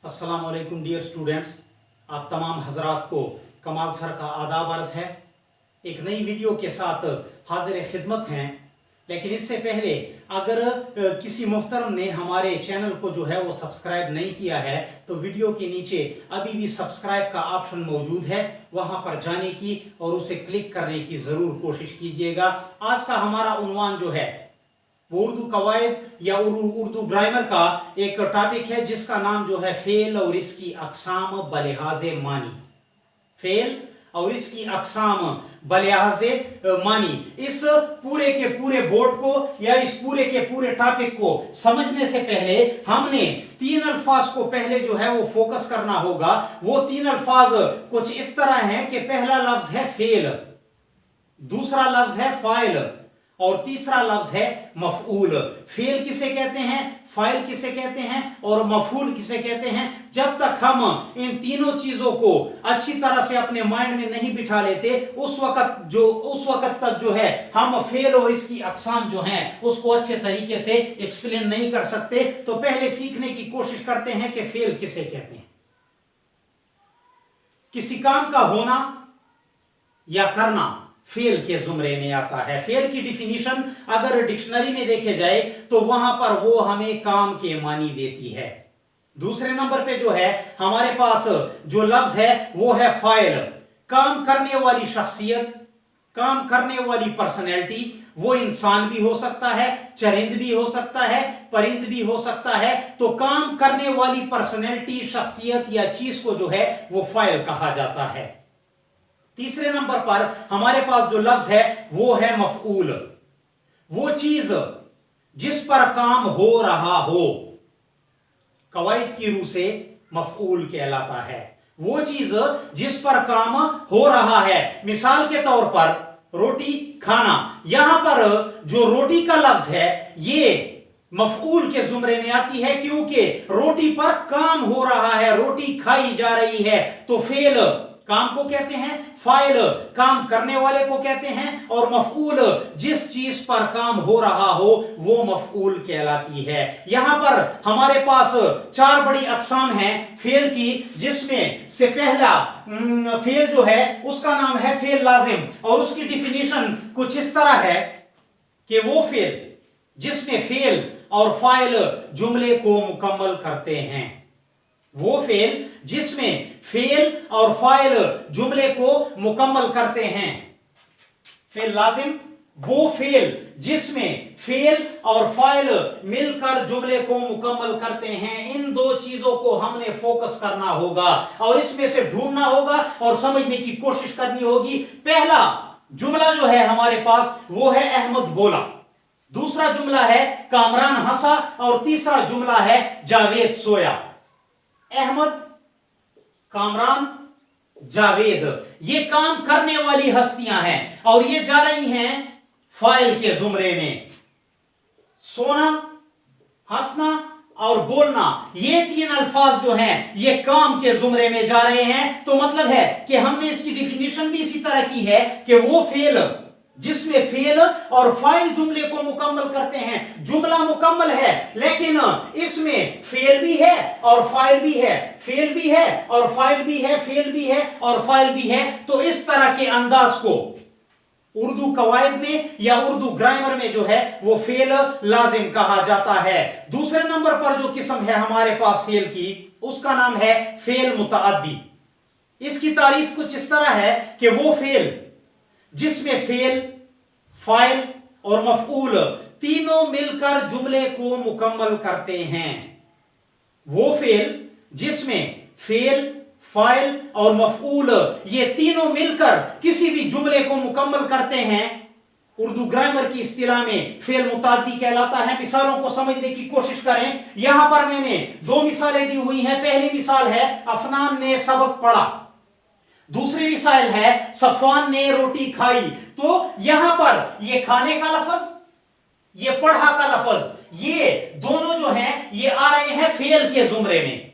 अस्सलाम वालेकुम dear students, आप तमाम हजरात को कमाल सर का आदाब अर्ज़ है। एक नई वीडियो के साथ हाजिर खिदमत हैं। लेकिन इससे पहले अगर किसी मुहतरम ने हमारे चैनल को जो है वो सब्सक्राइब नहीं किया है तो वीडियो के नीचे अभी भी सब्सक्राइब का ऑप्शन मौजूद है, वहां पर जाने की और उसे क्लिक करने की ज़रूर कोशिश कीजिएगा। आज का हमारा उन्वान जो है वो उर्दू कवायद या उर्दू ग्रामर का एक टॉपिक है जिसका नाम जो है फेल और इसकी अकसाम बलिहाज़े मानी। फेल और इसकी अकसाम बलिहाज़े मानी। इस पूरे के पूरे बोर्ड को या इस पूरे के पूरे टॉपिक को समझने से पहले हमने तीन अल्फाज को पहले जो है वो फोकस करना होगा। वो तीन अल्फाज कुछ इस तरह हैं कि पहला लफ्ज है फेल, दूसरा लफ्ज है फाइल और तीसरा लफ्ज है मफऊल। फेल किसे कहते हैं, फाइल किसे कहते हैं और मफऊल किसे कहते हैं। जब तक हम इन तीनों चीजों को अच्छी तरह से अपने माइंड में नहीं बिठा लेते उस वक्त तक जो है हम फेल और इसकी अकसाम जो हैं उसको अच्छे तरीके से एक्सप्लेन नहीं कर सकते। तो पहले सीखने की कोशिश करते हैं कि फेल किसे कहते हैं। किसी काम का होना या करना फेल के जुमरे में आता है। फेल की डिफिनीशन अगर डिक्शनरी में देखे जाए तो वहां पर वो हमें काम के मानी देती है। दूसरे नंबर पे जो है हमारे पास जो लफ्ज है वो है फाइल, काम करने वाली शख्सियत, काम करने वाली पर्सनैलिटी। वो इंसान भी हो सकता है, चरिंद भी हो सकता है, परिंद भी हो सकता है। तो काम करने वाली पर्सनैलिटी, शख्सियत या चीज को जो है वो फाइल कहा जाता है। तीसरे नंबर पर हमारे पास जो लफ्ज है वो है मफऊल, वो चीज जिस पर काम हो रहा हो, कवायद की रूह से मफऊल कहलाता है। वो चीज जिस पर काम हो रहा है। मिसाल के तौर पर रोटी खाना, यहां पर जो रोटी का लफ्ज है ये मफऊल के जुमरे में आती है क्योंकि रोटी पर काम हो रहा है, रोटी खाई जा रही है। तो फेल काम को कहते हैं, फाइल काम करने वाले को कहते हैं और मफऊल जिस चीज पर काम हो रहा हो वो मफऊल कहलाती है। यहां पर हमारे पास चार बड़ी अकसाम हैं फेल की, जिसमें से पहला फेल जो है उसका नाम है फेल लाजिम और उसकी डिफिनीशन कुछ इस तरह है कि वो फेल जिसमें फेल और फाइल जुमले को मुकम्मल करते हैं। वो फेल जिसमें फेल और फाइल जुमले को मुकम्मल करते हैं। फेल लाजिम वो फेल जिसमें फेल और फाइल मिलकर जुमले को मुकम्मल करते हैं। इन दो चीजों को हमने फोकस करना होगा और इसमें से ढूंढना होगा और समझने की कोशिश करनी होगी। पहला जुमला जो है हमारे पास वो है अहमद बोला, दूसरा जुमला है कामरान हंसा और तीसरा जुमला है जावेद सोया। अहमद, कामरान, जावेद ये काम करने वाली हस्तियां हैं और ये जा रही हैं फाइल के जुमरे में। सोना, हंसना और बोलना ये तीन अल्फाज जो हैं ये काम के जुमरे में जा रहे हैं। तो मतलब है कि हमने इसकी डिफिनीशन भी इसी तरह की है कि वो फेल जिसमें फेल और फाइल जुमले को मुकम्मल करते हैं। जुमला मुकम्मल है लेकिन इसमें फेल भी है और फाइल भी है, फेल भी है और फाइल भी है, फेल भी है और फाइल भी है। तो इस तरह के अंदाज को उर्दू कवायद में या उर्दू ग्रामर में जो है वो फेल लाजिम कहा जाता है। दूसरे नंबर पर जो किस्म है हमारे पास फेल की उसका नाम है फेल मुतअद्दी। इसकी तारीफ कुछ इस तरह है कि वो फेल जिसमें फेल, फाइल और मफऊल तीनों मिलकर जुमले को मुकम्मल करते हैं। वो फेल जिसमें फेल, फाइल और मफऊल ये तीनों मिलकर किसी भी जुमले को मुकम्मल करते हैं, उर्दू ग्रामर की इस्तिलाह में फेल मुतअद्दी कहलाता है। मिसालों को समझने की कोशिश करें। यहां पर मैंने दो मिसालें दी हुई हैं। पहली मिसाल है अफनान ने सबक पढ़ा, दूसरी मिसाल है सफवान ने रोटी खाई। तो यहां पर ये खाने का लफ्ज, ये पढ़ा का लफ्ज, ये दोनों जो हैं ये आ रहे हैं फेल के जुमरे में।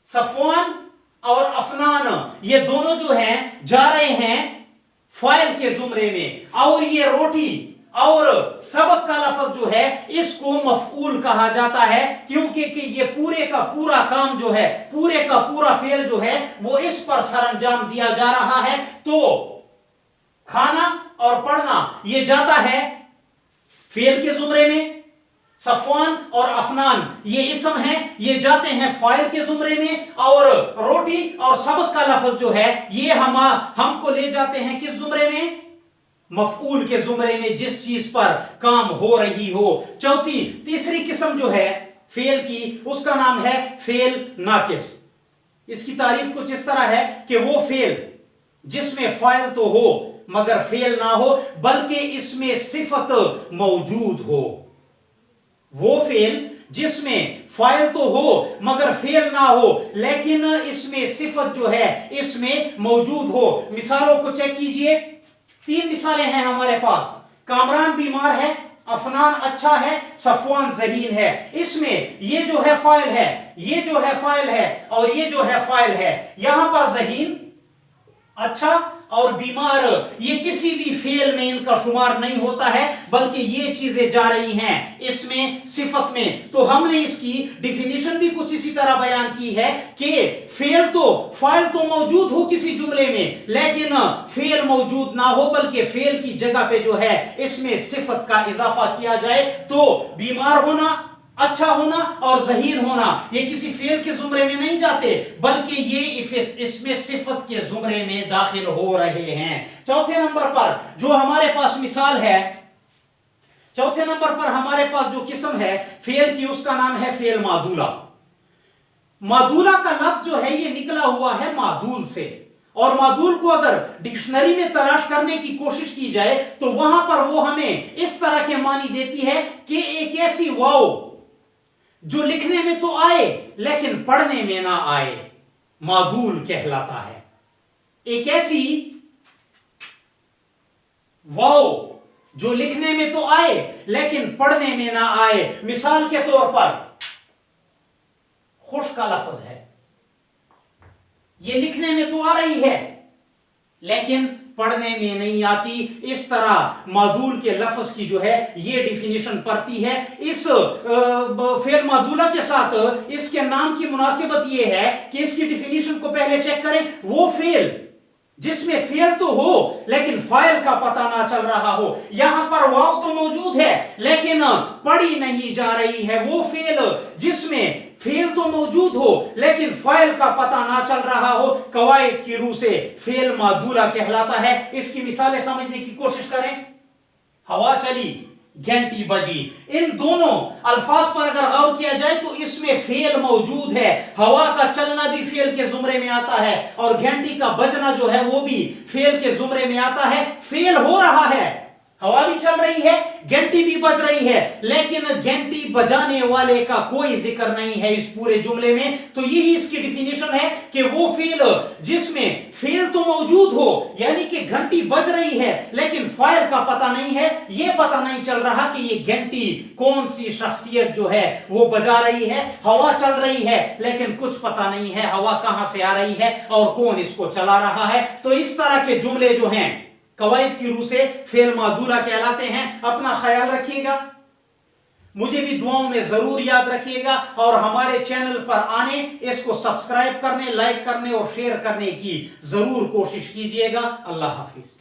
सफवान और अफनान ये दोनों जो हैं जा रहे हैं फाइल के जुमरे में और ये रोटी और सबक का लफ्ज जो है इसको मफऊल कहा जाता है, क्योंकि कि ये पूरे का पूरा काम जो है, पूरे का पूरा फेल जो है वो इस पर सरअंजाम दिया जा रहा है। तो खाना और पढ़ना ये जाता है फेल के जुमरे में, सफवान और अफनान ये इसम है, ये जाते हैं फाइल के जुमरे में, और रोटी और सबक का लफ्ज जो है ये हमको ले जाते हैं किस जुमरे में, मफऊल के जुमरे में, जिस चीज पर काम हो रही हो। तीसरी किस्म जो है फेल की उसका नाम है फेल नाकिस। इसकी तारीफ कुछ इस तरह है कि वो फेल जिसमें फाइल तो हो मगर फेल ना हो, बल्कि इसमें सिफत मौजूद हो। वो फेल जिसमें फाइल तो हो मगर फेल ना हो, लेकिन इसमें सिफत जो है इसमें मौजूद हो। मिसालों को चेक कीजिए, 3 मिसालें हैं हमारे पास। कामरान बीमार है, अफनान अच्छा है, सफवान ज़हीन है। इसमें ये जो है फाइल है, ये जो है फाइल है, और ये जो है फाइल है। यहां पर ज़हीन, अच्छा और बीमार, ये किसी भी फेल में इनका शुमार नहीं होता है, बल्कि ये चीजें जा रही हैं इसमें सिफत में। तो हमने इसकी डिफिनीशन भी कुछ इसी तरह बयान की है कि फेल तो फाइल तो मौजूद हो किसी जुमले में, लेकिन फेल मौजूद ना हो, बल्कि फेल की जगह पे जो है इसमें सिफत का इजाफा किया जाए। तो बीमार होना, अच्छा होना और ज़हीन होना ये किसी फेल के जुमरे में नहीं जाते, बल्कि ये इसमें सिफत के जुमरे में दाखिल हो रहे हैं। चौथे नंबर पर जो हमारे पास मिसाल है, चौथे नंबर पर हमारे पास जो किस्म है फेल की उसका नाम है फेल मादूला। मादूला का लफ्ज जो है ये निकला हुआ है मादूल से, और मादूल को अगर डिक्शनरी में तलाश करने की कोशिश की जाए तो वहां पर वो हमें इस तरह के मानी देती है कि एक ऐसी वाव जो लिखने में तो आए लेकिन पढ़ने में ना आए, मादूल कहलाता है। एक ऐसी वाव जो लिखने में तो आए लेकिन पढ़ने में ना आए। मिसाल के तौर पर खुश का लफ्ज है, ये लिखने में तो आ रही है लेकिन पढ़ने में नहीं आती। इस तरह मादूल के लफ्ज की जो है ये डिफिनीशन पड़ती है। इस फेल मादूला के साथ इसके नाम की मुनासिबत ये है कि इसकी डिफिनीशन को पहले चेक करें। वो फेल जिसमें फेल तो हो लेकिन फाइल का पता ना चल रहा हो, यहां पर वाव तो मौजूद है लेकिन पढ़ी नहीं जा रही है। वो फेल जिसमें फेल तो मौजूद हो लेकिन फाइल का पता ना चल रहा हो, कवायद की रूह से फेल मादूला कहलाता है। इसकी मिसालें समझने की कोशिश करें। हवा चली, घंटी बजी, इन दोनों अल्फाज पर अगर गौर किया जाए तो इसमें फेल मौजूद है। हवा का चलना भी फेल के जुमरे में आता है और घंटी का बजना जो है वो भी फेल के जुमरे में आता है। फेल हो रहा है, हवा भी चल रही है, घंटी भी बज रही है, लेकिन घंटी बजाने वाले का कोई जिक्र नहीं है इस पूरे जुमले में। तो यही इसकी डिफिनीशन है कि वो फेल जिसमें फेल तो मौजूद हो, यानी कि घंटी बज रही है लेकिन फाइल का पता नहीं है। ये पता नहीं चल रहा कि ये घंटी कौन सी शख्सियत जो है वो बजा रही है। हवा चल रही है लेकिन कुछ पता नहीं है हवा कहां से आ रही है और कौन इसको चला रहा है। तो इस तरह के जुमले जो हैं कवायद की रूह से फेल मादूला कहलाते हैं। अपना ख्याल रखिएगा, मुझे भी दुआओं में जरूर याद रखिएगा, और हमारे चैनल पर आने, इसको सब्सक्राइब करने, लाइक करने और शेयर करने की जरूर कोशिश कीजिएगा। अल्लाह हाफिज।